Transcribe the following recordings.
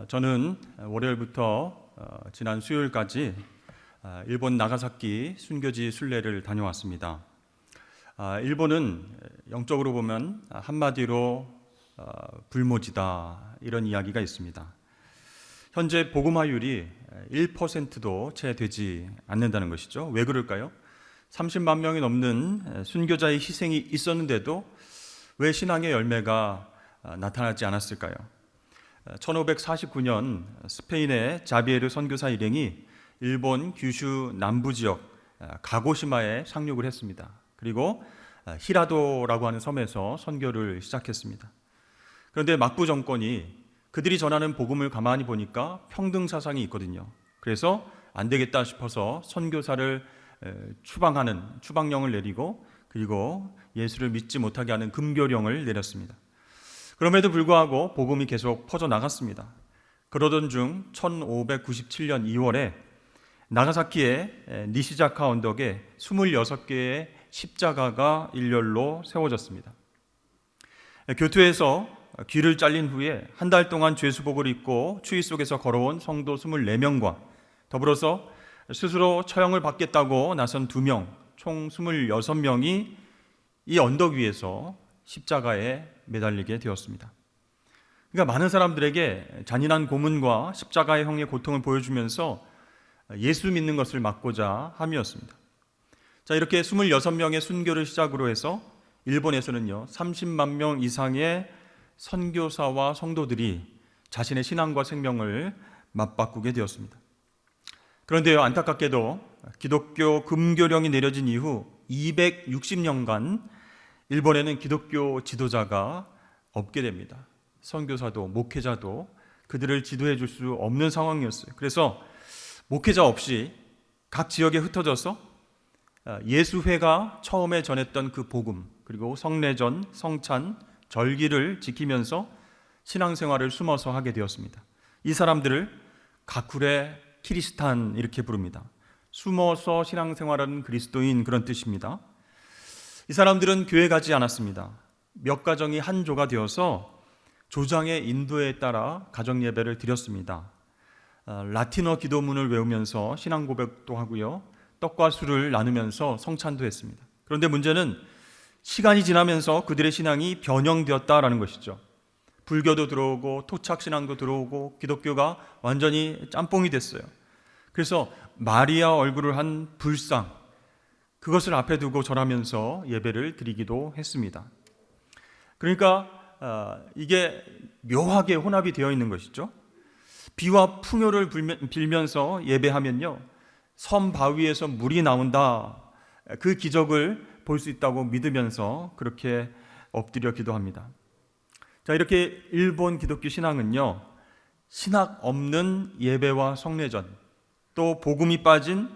저는 월요일부터 지난 수요일까지 일본 나가사키 순교지 순례를 다녀왔습니다. 일본은 영적으로 보면 한마디로 불모지다 이런 이야기가 있습니다. 현재 복음화율이 1%도 채 되지 않는다는 것이죠. 왜 그럴까요? 30만 명이 넘는 순교자의 희생이 있었는데도 왜 신앙의 열매가 나타나지 않았을까요? 1549년 스페인의 자비에르 선교사 일행이 일본 규슈 남부 지역 가고시마에 상륙을 했습니다. 그리고 히라도라고 하는 섬에서 선교를 시작했습니다. 그런데 막부 정권이 그들이 전하는 복음을 가만히 보니까 평등 사상이 있거든요. 그래서 안 되겠다 싶어서 선교사를 추방하는 추방령을 내리고 그리고 예수를 믿지 못하게 하는 금교령을 내렸습니다. 그럼에도 불구하고 복음이 계속 퍼져나갔습니다. 그러던 중 1597년 2월에 나가사키의 니시자카 언덕에 26개의 십자가가 일렬로 세워졌습니다. 교토에서 귀를 잘린 후에 한 달 동안 죄수복을 입고 추위 속에서 걸어온 성도 24명과 더불어서 스스로 처형을 받겠다고 나선 2명, 총 26명이 이 언덕 위에서 십자가에 매달리게 되었습니다. 그러니까 많은 사람들에게 잔인한 고문과 십자가의 형의 고통을 보여주면서 예수 믿는 것을 막고자 함이었습니다. 자, 이렇게 26명의 순교를 시작으로 해서 일본에서는요 30만 명 이상의 선교사와 성도들이 자신의 신앙과 생명을 맞바꾸게 되었습니다. 그런데요, 안타깝게도 기독교 금교령이 내려진 이후 260년간 일본에는 기독교 지도자가 없게 됩니다. 선교사도 목회자도 그들을 지도해 줄 수 없는 상황이었어요. 그래서 목회자 없이 각 지역에 흩어져서 예수회가 처음에 전했던 그 복음, 그리고 성례전, 성찬, 절기를 지키면서 신앙생활을 숨어서 하게 되었습니다. 이 사람들을 가쿠레 키리스탄 이렇게 부릅니다. 숨어서 신앙생활하는 그리스도인 그런 뜻입니다. 이 사람들은 교회 가지 않았습니다. 몇 가정이 한 조가 되어서 조장의 인도에 따라 가정 예배를 드렸습니다. 라틴어 기도문을 외우면서 신앙 고백도 하고요. 떡과 술을 나누면서 성찬도 했습니다. 그런데 문제는 시간이 지나면서 그들의 신앙이 변형되었다라는 것이죠. 불교도 들어오고 토착신앙도 들어오고 기독교가 완전히 짬뽕이 됐어요. 그래서 마리아 얼굴을 한 불상, 그것을 앞에 두고 절하면서 예배를 드리기도 했습니다. 그러니까 이게 묘하게 혼합이 되어 있는 것이죠. 비와 풍요를 빌면서 예배하면요 섬 바위에서 물이 나온다, 그 기적을 볼 수 있다고 믿으면서 그렇게 엎드려 기도합니다. 자, 이렇게 일본 기독교 신앙은요 신학 없는 예배와 성례전, 또 복음이 빠진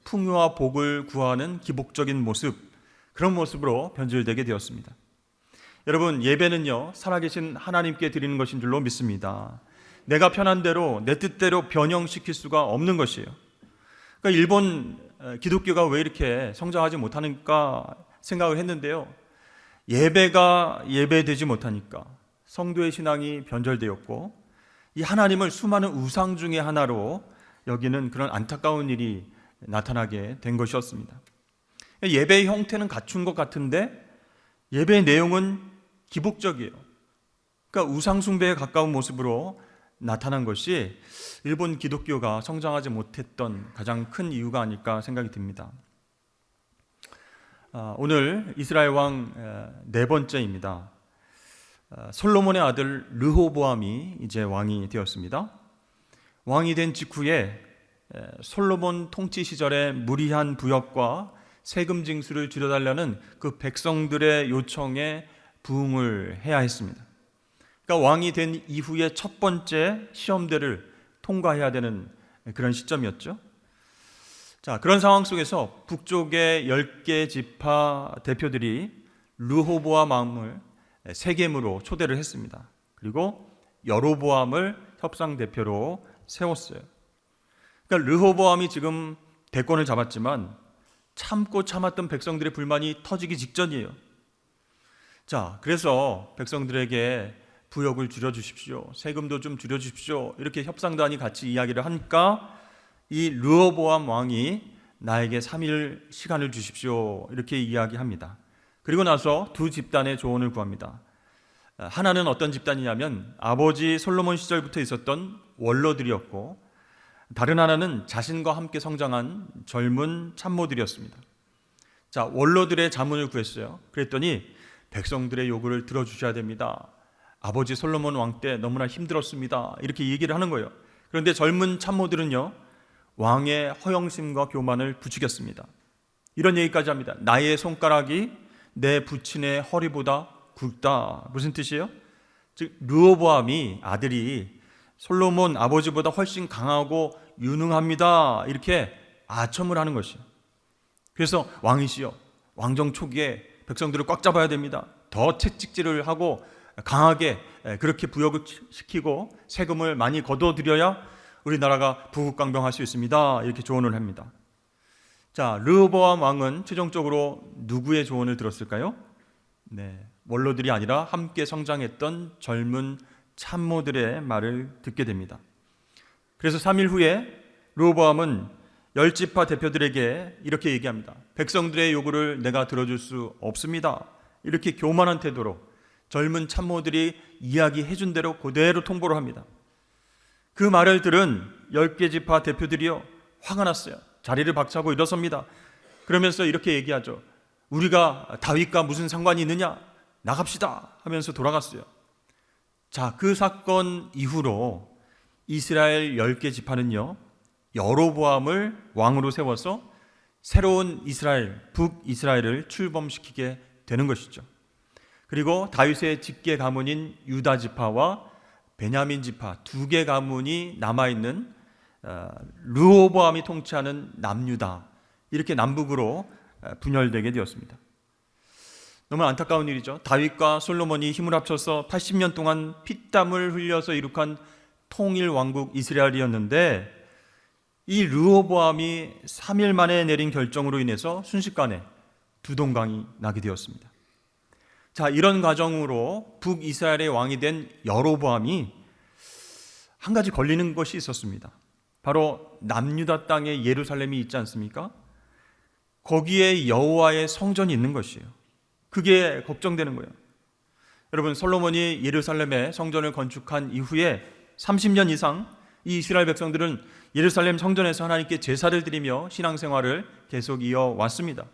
풍요와 복을 구하는 기복적인 모습, 그런 모습으로 변질되게 되었습니다. 여러분, 예배는요 살아계신 하나님께 드리는 것인 줄로 믿습니다. 내가 편한 대로 내 뜻대로 변형시킬 수가 없는 것이에요. 그러니까 일본 기독교가 왜 이렇게 성장하지 못하는가 생각을 했는데요, 예배가 예배되지 못하니까 성도의 신앙이 변절되었고 이 하나님을 수많은 우상 중의 하나로 여기는 그런 안타까운 일이 나타나게 된 것이었습니다. 예배의 형태는 갖춘 것 같은데 예배의 내용은 기복적이에요. 그러니까 우상숭배에 가까운 모습으로 나타난 것이 일본 기독교가 성장하지 못했던 가장 큰 이유가 아닐까 생각이 듭니다. 오늘 이스라엘 왕 네 번째입니다. 솔로몬의 아들 르호보암이 이제 왕이 되었습니다. 왕이 된 직후에 솔로몬 통치 시절에 무리한 부역과 세금 징수를 줄여달라는 그 백성들의 요청에 부응을 해야 했습니다. 그러니까 왕이 된 이후에 첫 번째 시험대를 통과해야 되는 그런 시점이었죠. 자, 그런 상황 속에서 북쪽의 10개 지파 대표들이 르호보암 왕을 세겜으로 초대를 했습니다. 그리고 여로보암을 협상 대표로 세웠어요. 그러니까 르호보암이 지금 대권을 잡았지만 참고 참았던 백성들의 불만이 터지기 직전이에요. 자, 그래서 백성들에게 부역을 줄여주십시오. 세금도 좀 줄여주십시오. 이렇게 협상단이 같이 이야기를 하니까 이 르호보암 왕이 나에게 3일 시간을 주십시오. 이렇게 이야기합니다. 그리고 나서 두 집단의 조언을 구합니다. 하나는 어떤 집단이냐면 아버지 솔로몬 시절부터 있었던 원로들이었고, 다른 하나는 자신과 함께 성장한 젊은 참모들이었습니다. 자, 원로들의 자문을 구했어요. 그랬더니 백성들의 요구를 들어주셔야 됩니다. 아버지 솔로몬 왕 때 너무나 힘들었습니다. 이렇게 얘기를 하는 거예요. 그런데 젊은 참모들은요, 왕의 허영심과 교만을 부추겼습니다. 이런 얘기까지 합니다. 나의 손가락이 내 부친의 허리보다 굵다. 무슨 뜻이에요? 즉 르호보암이 아들이 솔로몬 아버지보다 훨씬 강하고 유능합니다. 이렇게 아첨을 하는 것이에요. 그래서 왕이시여, 왕정 초기에 백성들을 꽉 잡아야 됩니다. 더 채찍질을 하고 강하게 그렇게 부역을 시키고 세금을 많이 거둬들여야 우리나라가 부국강병할 수 있습니다. 이렇게 조언을 합니다. 자, 르호보암 왕은 최종적으로 누구의 조언을 들었을까요? 네, 원로들이 아니라 함께 성장했던 젊은 참모들의 말을 듣게 됩니다. 그래서 3일 후에 르호보암은 10지파 대표들에게 이렇게 얘기합니다. 백성들의 요구를 내가 들어줄 수 없습니다. 이렇게 교만한 태도로 젊은 참모들이 이야기해 준 대로 그대로 통보를 합니다. 그 말을 들은 10개 지파 대표들이요, 화가 났어요. 자리를 박차고 일어섭니다. 그러면서 이렇게 얘기하죠. 우리가 다윗과 무슨 상관이 있느냐? 나갑시다 하면서 돌아갔어요. 자, 그 사건 이후로 이스라엘 10개 지파는요, 여로보암을 왕으로 세워서 새로운 이스라엘, 북이스라엘을 출범시키게 되는 것이죠. 그리고 다윗의 직계 가문인 유다 지파와 베냐민 지파 두 개 가문이 남아있는 르호보암이 통치하는 남유다, 이렇게 남북으로 분열되게 되었습니다. 너무 안타까운 일이죠. 다윗과 솔로몬이 힘을 합쳐서 80년 동안 피땀을 흘려서 이룩한 통일 왕국 이스라엘이었는데, 이 르호보암이 3일 만에 내린 결정으로 인해서 순식간에 두 동강이 나게 되었습니다. 자, 이런 과정으로 북이스라엘의 왕이 된 여로보암이 한 가지 걸리는 것이 있었습니다. 바로 남유다 땅에 예루살렘이 있지 않습니까? 거기에 여호와의 성전이 있는 것이에요. 그게 걱정되는 거예요. 여러분, 솔로몬이 예루살렘에 성전을 건축한 이후에 30년 이상 이 이스라엘 백성들은 예루살렘 성전에서 하나님께 제사를 드리며 신앙생활을 계속 이어왔습니다.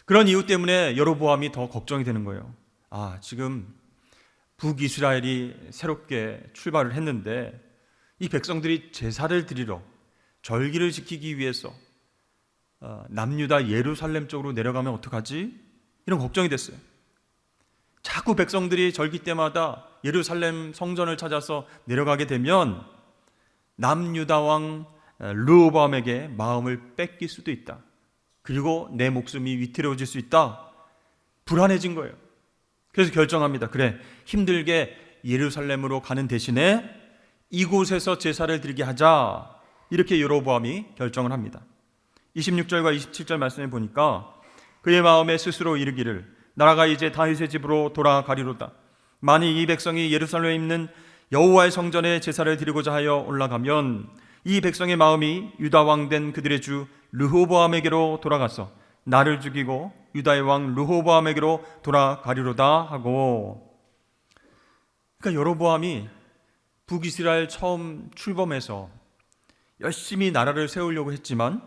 그런 이유 때문에 여로보암이 더 걱정이 되는 거예요. 지금 북이스라엘이 새롭게 출발을 했는데 이 백성들이 제사를 드리러, 절기를 지키기 위해서 남유다 예루살렘 쪽으로 내려가면 어떡하지? 이런 걱정이 됐어요. 자꾸 백성들이 절기 때마다 예루살렘 성전을 찾아서 내려가게 되면 남유다 왕 르호보암에게 마음을 뺏길 수도 있다. 그리고 내 목숨이 위태로워질 수 있다. 불안해진 거예요. 그래서 결정합니다. 그래, 힘들게 예루살렘으로 가는 대신에 이곳에서 제사를 드리게 하자. 이렇게 여로보암이 결정을 합니다. 26절과 27절 말씀에 보니까 그의 마음에 스스로 이르기를 나라가 이제 다윗의 집으로 돌아가리로다. 만일 이 백성이 예루살렘에 있는 여호와의 성전에 제사를 드리고자 하여 올라가면 이 백성의 마음이 유다 왕 된 그들의 주 르호보암에게로 돌아가서 나를 죽이고 유다의 왕 르호보암에게로 돌아가리로다 하고. 그러니까 여로보암이 북이스라엘 처음 출범해서 열심히 나라를 세우려고 했지만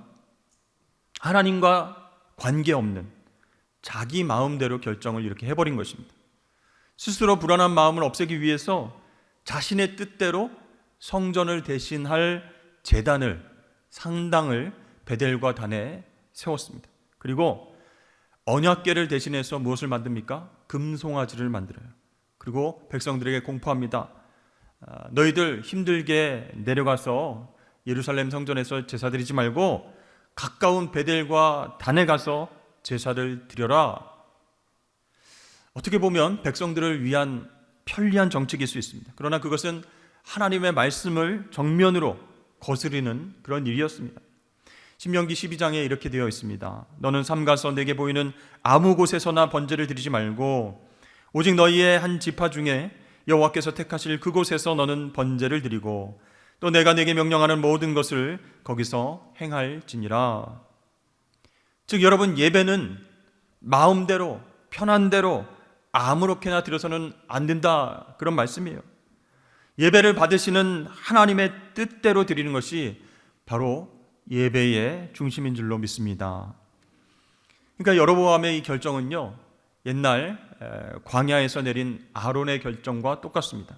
하나님과 관계없는 자기 마음대로 결정을 이렇게 해버린 것입니다. 스스로 불안한 마음을 없애기 위해서 자신의 뜻대로 성전을 대신할 제단을, 상당을 베델과 단에 세웠습니다. 그리고 언약궤를 대신해서 무엇을 만듭니까? 금송아지를 만들어요. 그리고 백성들에게 공포합니다. 너희들 힘들게 내려가서 예루살렘 성전에서 제사 드리지 말고 가까운 베델과 단에 가서 제사를 드려라. 어떻게 보면 백성들을 위한 편리한 정책일 수 있습니다. 그러나 그것은 하나님의 말씀을 정면으로 거스르는 그런 일이었습니다. 신명기 12장에 이렇게 되어 있습니다. 너는 삼가서 내게 보이는 아무 곳에서나 번제를 드리지 말고 오직 너희의 한 지파 중에 여호와께서 택하실 그곳에서 너는 번제를 드리고 또 내가 네게 명령하는 모든 것을 거기서 행할지니라. 즉 여러분, 예배는 마음대로 편한 대로 아무렇게나 드려서는 안 된다, 그런 말씀이에요. 예배를 받으시는 하나님의 뜻대로 드리는 것이 바로 예배의 중심인 줄로 믿습니다. 그러니까 여로보암의 이 결정은요, 옛날 광야에서 내린 아론의 결정과 똑같습니다.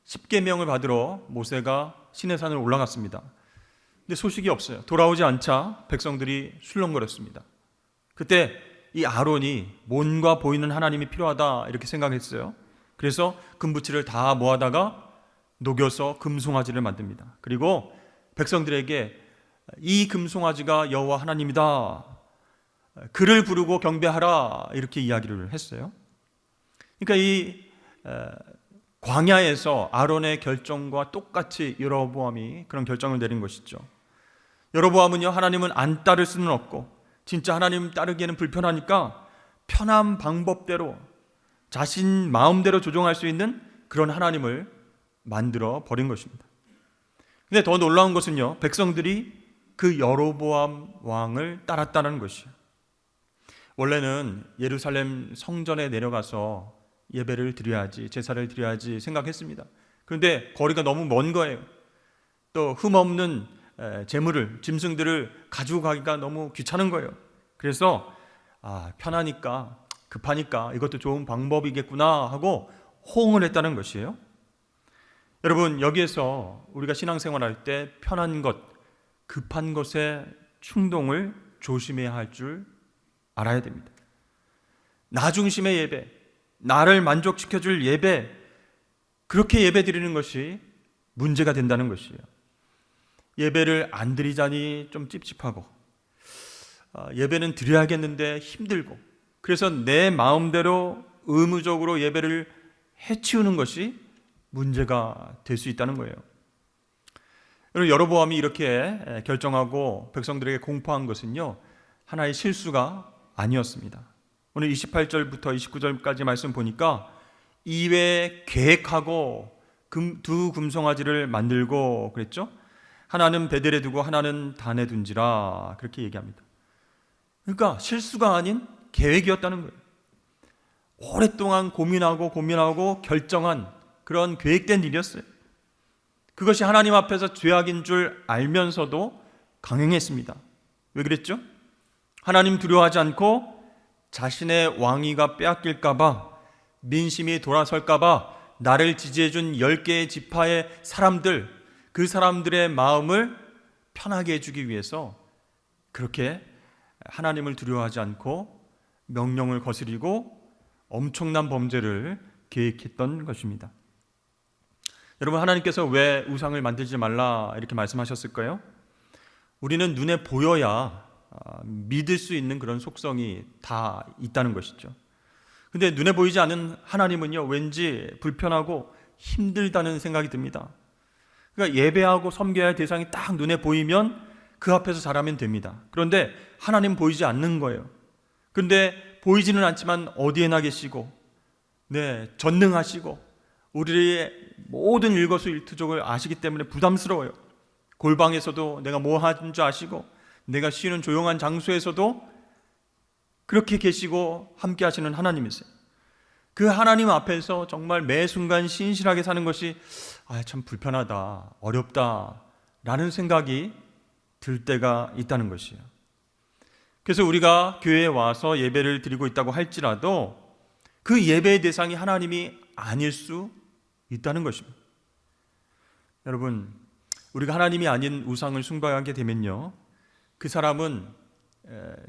10계명을 받으러 모세가 시내산을 올라갔습니다. 근데 소식이 없어요. 돌아오지 않자 백성들이 술렁거렸습니다. 그때 이 아론이 몸과 보이는 하나님이 필요하다 이렇게 생각했어요. 그래서 금부치를 다 모아다가 녹여서 금송아지를 만듭니다. 그리고 백성들에게 이 금송아지가 여호와 하나님이다, 그를 부르고 경배하라, 이렇게 이야기를 했어요. 그러니까 이 광야에서 아론의 결정과 똑같이 여로보암이 그런 결정을 내린 것이죠. 여로보암은요, 하나님은 안 따를 수는 없고 진짜 하나님 따르기에는 불편하니까 편한 방법대로 자신 마음대로 조종할 수 있는 그런 하나님을 만들어 버린 것입니다. 근데 더 놀라운 것은요, 백성들이 그 여로보암 왕을 따랐다는 것이에요. 원래는 예루살렘 성전에 내려가서 예배를 드려야지, 제사를 드려야지 생각했습니다. 그런데 거리가 너무 먼 거예요. 또 흠없는 재물을, 짐승들을 가지고 가기가 너무 귀찮은 거예요. 그래서 편하니까, 급하니까 이것도 좋은 방법이겠구나 하고 호응을 했다는 것이에요. 여러분, 여기에서 우리가 신앙생활할 때 편한 것, 급한 것에 충동을 조심해야 할 줄 알아야 됩니다. 나 중심의 예배, 나를 만족시켜줄 예배, 그렇게 예배 드리는 것이 문제가 된다는 것이에요. 예배를 안 드리자니 좀 찝찝하고, 예배는 드려야겠는데 힘들고, 그래서 내 마음대로 의무적으로 예배를 해치우는 것이 문제가 될 수 있다는 거예요. 여러분, 여로보암이 이렇게 결정하고 백성들에게 공포한 것은요, 하나의 실수가 아니었습니다. 오늘 28절부터 29절까지 말씀 보니까 이외에 계획하고 두 금송아지를 만들고 그랬죠. 하나는 베델에 두고 하나는 단에 둔지라, 그렇게 얘기합니다. 그러니까 실수가 아닌 계획이었다는 거예요. 오랫동안 고민하고 결정한 그런 계획된 일이었어요. 그것이 하나님 앞에서 죄악인 줄 알면서도 강행했습니다. 왜 그랬죠? 하나님 두려워하지 않고 자신의 왕위가 빼앗길까봐, 민심이 돌아설까봐 나를 지지해준 10개의 지파의 사람들, 그 사람들의 마음을 편하게 해주기 위해서 그렇게 하나님을 두려워하지 않고 명령을 거스리고 엄청난 범죄를 계획했던 것입니다. 여러분, 하나님께서 왜 우상을 만들지 말라 이렇게 말씀하셨을까요? 우리는 눈에 보여야 믿을 수 있는 그런 속성이 다 있다는 것이죠. 근데 눈에 보이지 않는 하나님은요, 왠지 불편하고 힘들다는 생각이 듭니다. 그러니까 예배하고 섬겨야 할 대상이 딱 눈에 보이면 그 앞에서 잘하면 됩니다. 그런데 하나님 보이지 않는 거예요. 그런데 보이지는 않지만 어디에나 계시고, 전능하시고 우리의 모든 일거수일투족을 아시기 때문에 부담스러워요. 골방에서도 내가 뭐 하는 줄 아시고, 내가 쉬는 조용한 장소에서도 그렇게 계시고 함께 하시는 하나님이세요. 그 하나님 앞에서 정말 매 순간 신실하게 사는 것이 참 불편하다, 어렵다 라는 생각이 들 때가 있다는 것이에요. 그래서 우리가 교회에 와서 예배를 드리고 있다고 할지라도 그 예배의 대상이 하나님이 아닐 수 있다는 것입니다. 여러분, 우리가 하나님이 아닌 우상을 숭배하게 되면요, 그 사람은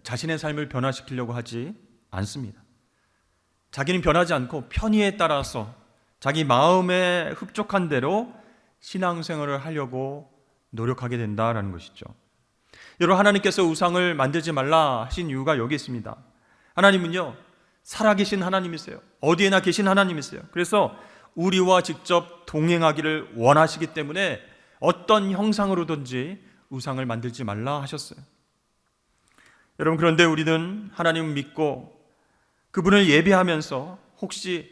자신의 삶을 변화시키려고 하지 않습니다. 자기는 변하지 않고 편의에 따라서 자기 마음에 흡족한 대로 신앙생활을 하려고 노력하게 된다는 것이죠. 여러분, 하나님께서 우상을 만들지 말라 하신 이유가 여기 있습니다. 하나님은요, 살아계신 하나님이세요. 어디에나 계신 하나님이세요. 그래서 우리와 직접 동행하기를 원하시기 때문에 어떤 형상으로든지 우상을 만들지 말라 하셨어요. 여러분, 그런데 우리는 하나님을 믿고 그분을 예배하면서 혹시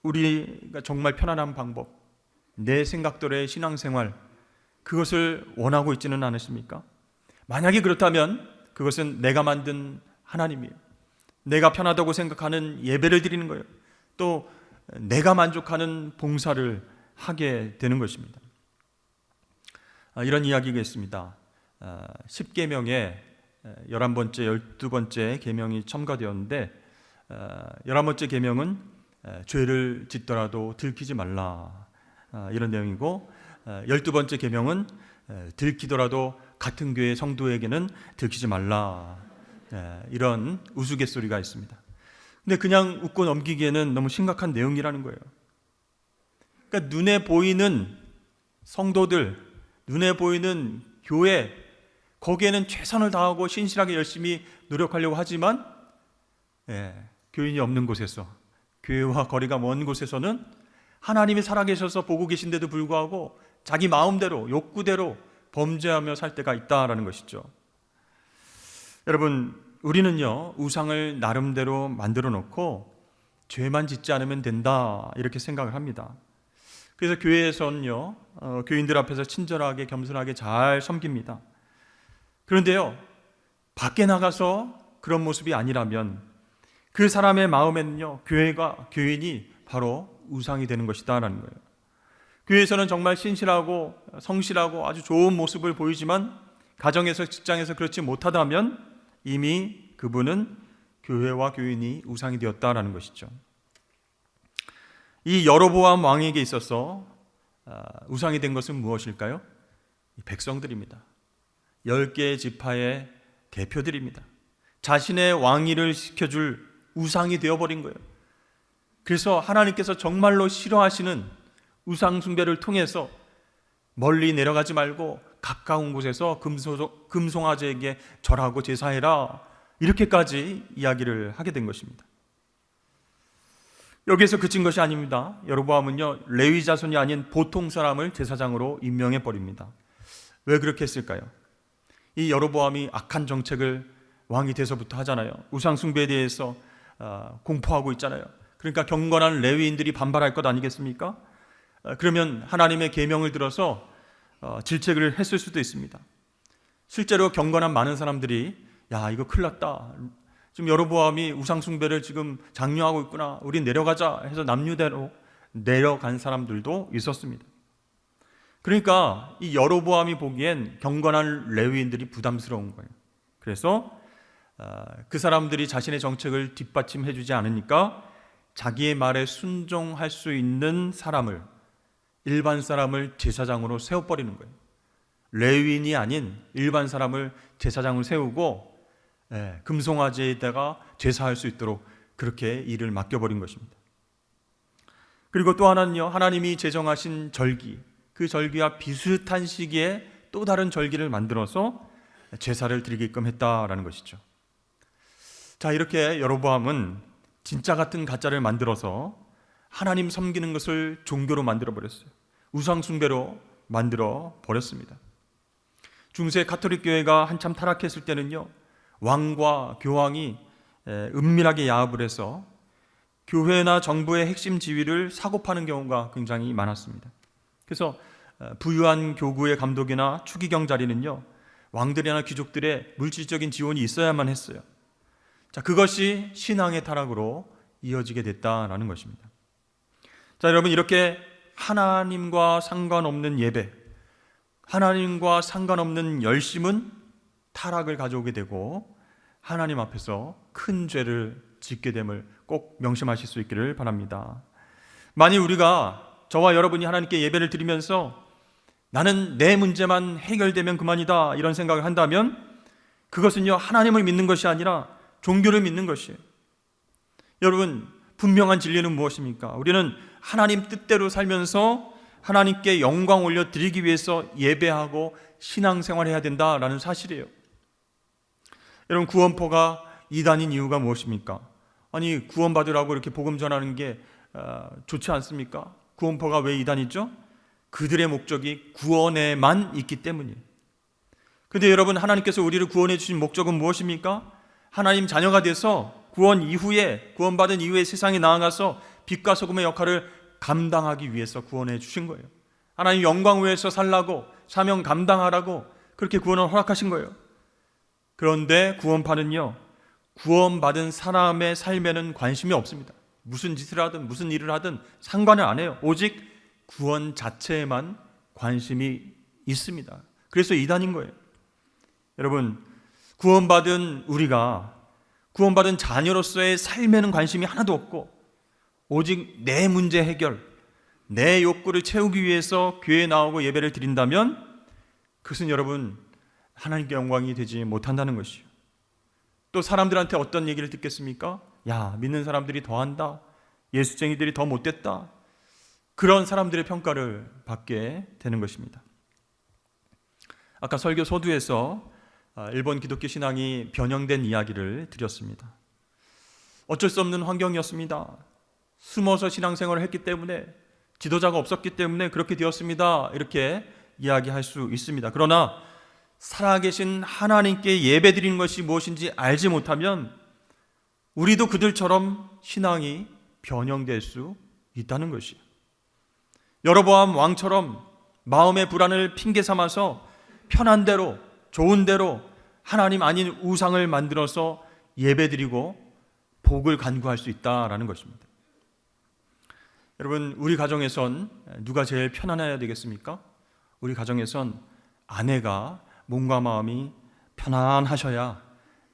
우리가 정말 편안한 방법, 내 생각대로의 신앙생활, 그것을 원하고 있지는 않으십니까? 만약에 그렇다면 그것은 내가 만든 하나님이에요. 내가 편하다고 생각하는 예배를 드리는 거예요. 또 내가 만족하는 봉사를 하게 되는 것입니다. 이런 이야기가 있습니다. 10계명에 11번째, 12번째 계명이 첨가되었는데 11번째 계명은 죄를 짓더라도 들키지 말라, 이런 내용이고 12번째 계명은 들키더라도 같은 교회 성도에게는 들키지 말라, 이런 우스갯소리가 있습니다. 근데 그냥 웃고 넘기기에는 너무 심각한 내용이라는 거예요. 그러니까 눈에 보이는 성도들, 눈에 보이는 교회, 거기에는 최선을 다하고 신실하게 열심히 노력하려고 하지만 교인이 없는 곳에서, 교회와 거리가 먼 곳에서는 하나님이 살아계셔서 보고 계신데도 불구하고 자기 마음대로, 욕구대로 범죄하며 살 때가 있다라는 것이죠. 여러분, 우리는요, 우상을 나름대로 만들어 놓고 죄만 짓지 않으면 된다, 이렇게 생각을 합니다. 그래서 교회에서는요, 교인들 앞에서 친절하게 겸손하게 잘 섬깁니다. 그런데요, 밖에 나가서 그런 모습이 아니라면 그 사람의 마음에는요, 교회가, 교인이 바로 우상이 되는 것이다라는 거예요. 교회에서는 정말 신실하고 성실하고 아주 좋은 모습을 보이지만 가정에서, 직장에서 그렇지 못하다면 이미 그분은 교회와 교인이 우상이 되었다라는 것이죠. 이 여로보암 왕에게 있어서 우상이 된 것은 무엇일까요? 백성들입니다. 10개의 지파의 대표들입니다. 자신의 왕위를 지켜줄 우상이 되어버린 거예요. 그래서 하나님께서 정말로 싫어하시는 우상 숭배를 통해서 멀리 내려가지 말고 가까운 곳에서 금송아지에게 절하고 제사해라, 이렇게까지 이야기를 하게 된 것입니다. 여기에서 그친 것이 아닙니다. 여로보암은요, 레위 자손이 아닌 보통 사람을 제사장으로 임명해 버립니다. 왜 그렇게 했을까요? 이 여로보암이 악한 정책을 왕이 돼서부터 하잖아요. 우상 숭배에 대해서 공포하고 있잖아요. 그러니까 경건한 레위인들이 반발할 것 아니겠습니까? 그러면 하나님의 계명을 들어서 질책을 했을 수도 있습니다. 실제로 경건한 많은 사람들이 야, 이거 큰일 났다, 지금 여로보암이 우상 숭배를 지금 장려하고 있구나, 우린 내려가자 해서 남유대로 내려간 사람들도 있었습니다. 그러니까 이 여로보암이 보기엔 경건한 레위인들이 부담스러운 거예요. 그래서 그 사람들이 자신의 정책을 뒷받침해 주지 않으니까 자기의 말에 순종할 수 있는 사람을, 일반 사람을 제사장으로 세워버리는 거예요. 레위인이 아닌 일반 사람을 제사장을 세우고 금송아지에다가 제사할 수 있도록 그렇게 일을 맡겨버린 것입니다. 그리고 또 하나는요, 하나님이 제정하신 절기, 그 절기와 비슷한 시기에 또 다른 절기를 만들어서 제사를 드리게끔 했다라는 것이죠. 자, 이렇게 여로보암은 진짜 같은 가짜를 만들어서 하나님 섬기는 것을 종교로 만들어 버렸어요. 우상 숭배로 만들어 버렸습니다. 중세 가톨릭 교회가 한참 타락했을 때는요, 왕과 교황이 은밀하게 야합을 해서 교회나 정부의 핵심 지위를 사고 파는 경우가 굉장히 많았습니다. 그래서 부유한 교구의 감독이나 추기경 자리는요, 왕들이나 귀족들의 물질적인 지원이 있어야만 했어요. 자, 그것이 신앙의 타락으로 이어지게 됐다라는 것입니다. 자, 여러분, 이렇게 하나님과 상관없는 예배, 하나님과 상관없는 열심은 타락을 가져오게 되고 하나님 앞에서 큰 죄를 짓게 됨을 꼭 명심하실 수 있기를 바랍니다. 만일 우리가, 저와 여러분이 하나님께 예배를 드리면서 나는 내 문제만 해결되면 그만이다, 이런 생각을 한다면 그것은요, 하나님을 믿는 것이 아니라 종교를 믿는 것이에요. 여러분, 분명한 진리는 무엇입니까? 우리는 하나님 뜻대로 살면서 하나님께 영광 올려드리기 위해서 예배하고 신앙생활해야 된다라는 사실이에요. 여러분, 구원포가 이단인 이유가 무엇입니까? 아니, 구원받으라고 이렇게 복음 전하는 게 좋지 않습니까? 구원포가 왜 이단이죠? 그들의 목적이 구원에만 있기 때문이에요. 그런데 여러분, 하나님께서 우리를 구원해 주신 목적은 무엇입니까? 하나님 자녀가 돼서 구원받은 이후에 세상에 나아가서 빛과 소금의 역할을 감당하기 위해서 구원해 주신 거예요. 하나님 영광 위에서 살라고, 사명 감당하라고 그렇게 구원을 허락하신 거예요. 그런데 구원파는요, 구원받은 사람의 삶에는 관심이 없습니다. 무슨 짓을 하든 무슨 일을 하든 상관을 안 해요. 오직 구원 자체에만 관심이 있습니다. 그래서 이단인 거예요. 여러분, 구원받은 우리가 구원받은 자녀로서의 삶에는 관심이 하나도 없고 오직 내 문제 해결, 내 욕구를 채우기 위해서 교회에 나오고 예배를 드린다면 그것은 여러분 하나님께 영광이 되지 못한다는 것이요. 또 사람들한테 어떤 얘기를 듣겠습니까? 야, 믿는 사람들이 더한다, 예수쟁이들이 더 못됐다, 그런 사람들의 평가를 받게 되는 것입니다. 아까 설교 소두에서 일본 기독교 신앙이 변형된 이야기를 드렸습니다. 어쩔 수 없는 환경이었습니다. 숨어서 신앙생활을 했기 때문에, 지도자가 없었기 때문에 그렇게 되었습니다, 이렇게 이야기할 수 있습니다. 그러나 살아계신 하나님께 예배드리는 것이 무엇인지 알지 못하면 우리도 그들처럼 신앙이 변형될 수 있다는 것이에요. 여로보암 왕처럼 마음의 불안을 핑계 삼아서 편한 대로, 좋은 대로 하나님 아닌 우상을 만들어서 예배드리고 복을 간구할 수 있다라는 것입니다. 여러분, 우리 가정에선 누가 제일 편안해야 되겠습니까? 우리 가정에선 아내가 몸과 마음이 편안하셔야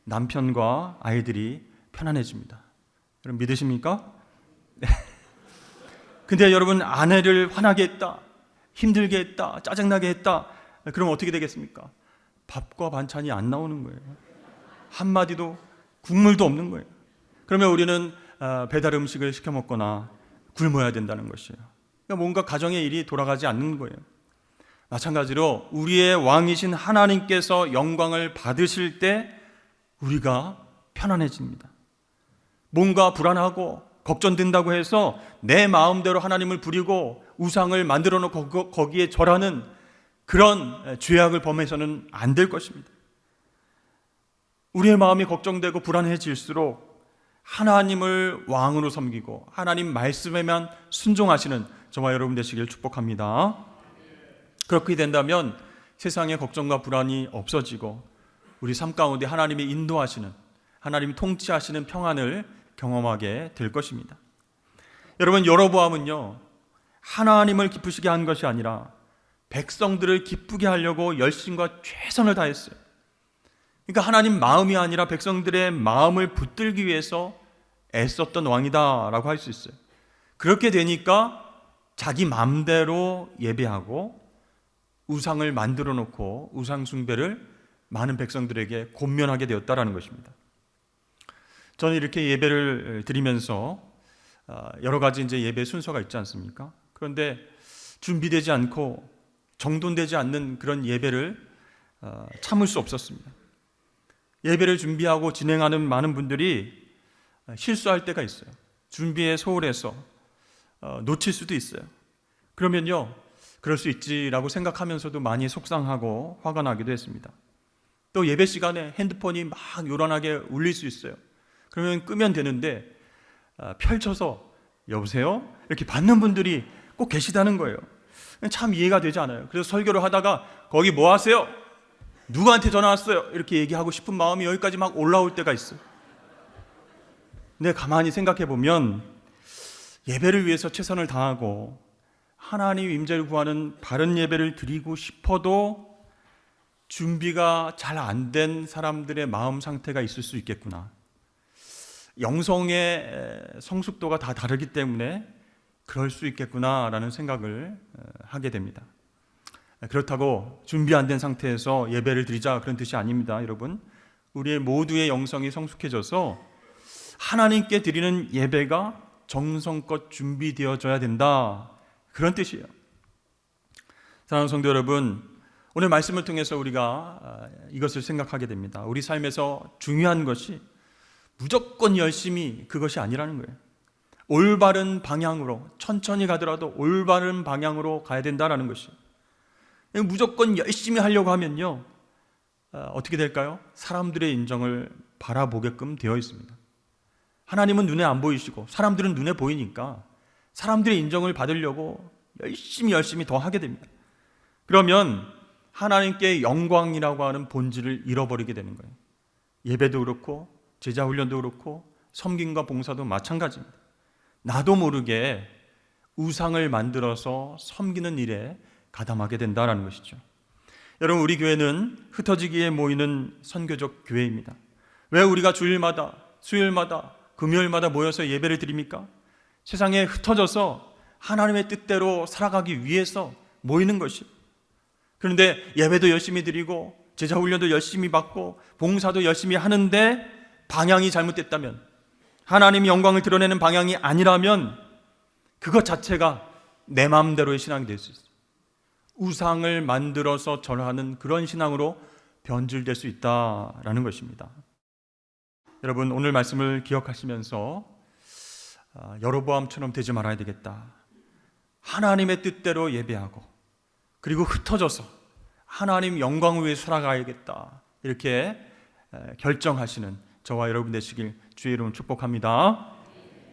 남편과 아이들이 편안해집니다. 여러분 믿으십니까? 근데 여러분, 아내를 화나게 했다, 힘들게 했다, 짜증나게 했다, 그럼 어떻게 되겠습니까? 밥과 반찬이 안 나오는 거예요. 한마디도, 국물도 없는 거예요. 그러면 우리는 배달 음식을 시켜 먹거나 굶어야 된다는 것이에요. 그러니까 뭔가 가정의 일이 돌아가지 않는 거예요. 마찬가지로 우리의 왕이신 하나님께서 영광을 받으실 때 우리가 편안해집니다. 뭔가 불안하고 걱정된다고 해서 내 마음대로 하나님을 부리고 우상을 만들어 놓고 거기에 절하는 그런 죄악을 범해서는 안 될 것입니다. 우리의 마음이 걱정되고 불안해질수록 하나님을 왕으로 섬기고 하나님 말씀에만 순종하시는 저와 여러분 되시길 축복합니다. 그렇게 된다면 세상의 걱정과 불안이 없어지고 우리 삶 가운데 하나님이 인도하시는, 하나님이 통치하시는 평안을 경험하게 될 것입니다. 여러분, 여로보암은요, 하나님을 기쁘시게 한 것이 아니라 백성들을 기쁘게 하려고 열심과 최선을 다했어요. 그러니까 하나님 마음이 아니라 백성들의 마음을 붙들기 위해서 애썼던 왕이다라고 할 수 있어요. 그렇게 되니까 자기 마음대로 예배하고 우상을 만들어 놓고 우상 숭배를 많은 백성들에게 권면하게 되었다라는 것입니다. 저는 이렇게 예배를 드리면서 여러 가지 이제 예배 순서가 있지 않습니까? 그런데 준비되지 않고 정돈되지 않는 그런 예배를 참을 수 없었습니다. 예배를 준비하고 진행하는 많은 분들이 실수할 때가 있어요. 준비에 소홀해서 놓칠 수도 있어요. 그러면요, 그럴 수 있지라고 생각하면서도 많이 속상하고 화가 나기도 했습니다. 또 예배 시간에 핸드폰이 막 요란하게 울릴 수 있어요. 그러면 끄면 되는데 펼쳐서 여보세요? 이렇게 받는 분들이 꼭 계시다는 거예요. 참 이해가 되지 않아요. 그래서 설교를 하다가 거기 뭐 하세요? 누구한테 전화 왔어요? 이렇게 얘기하고 싶은 마음이 여기까지 막 올라올 때가 있어요. 근데 가만히 생각해 보면 예배를 위해서 최선을 다하고 하나님 임재를 구하는 바른 예배를 드리고 싶어도 준비가 잘 안 된 사람들의 마음 상태가 있을 수 있겠구나. 영성의 성숙도가 다 다르기 때문에 그럴 수 있겠구나라는 생각을 하게 됩니다. 그렇다고 준비 안 된 상태에서 예배를 드리자, 그런 뜻이 아닙니다. 여러분, 우리의 모두의 영성이 성숙해져서 하나님께 드리는 예배가 정성껏 준비되어져야 된다, 그런 뜻이에요. 사랑하는 성도 여러분, 오늘 말씀을 통해서 우리가 이것을 생각하게 됩니다. 우리 삶에서 중요한 것이 무조건 열심히, 그것이 아니라는 거예요. 올바른 방향으로, 천천히 가더라도 올바른 방향으로 가야 된다는 것이에요. 무조건 열심히 하려고 하면요, 어떻게 될까요? 사람들의 인정을 바라보게끔 되어 있습니다. 하나님은 눈에 안 보이시고 사람들은 눈에 보이니까 사람들의 인정을 받으려고 열심히 더 하게 됩니다. 그러면 하나님께 영광이라고 하는 본질을 잃어버리게 되는 거예요. 예배도 그렇고 제자 훈련도 그렇고 섬김과 봉사도 마찬가지입니다. 나도 모르게 우상을 만들어서 섬기는 일에 가담하게 된다는 것이죠. 여러분, 우리 교회는 흩어지기에 모이는 선교적 교회입니다. 왜 우리가 주일마다, 수요일마다, 금요일마다 모여서 예배를 드립니까? 세상에 흩어져서 하나님의 뜻대로 살아가기 위해서 모이는 것이에요. 그런데 예배도 열심히 드리고 제자 훈련도 열심히 받고 봉사도 열심히 하는데 방향이 잘못됐다면, 하나님이 영광을 드러내는 방향이 아니라면 그것 자체가 내 마음대로의 신앙이 될 수 있어요. 우상을 만들어서 절하는 그런 신앙으로 변질될 수 있다라는 것입니다. 여러분, 오늘 말씀을 기억하시면서 여로보암처럼 되지 말아야 되겠다. 하나님의 뜻대로 예배하고 그리고 흩어져서 하나님 영광을 위해 살아가야겠다. 이렇게 결정하시는 저와 여러분 되시길 주의 이름으로 축복합니다.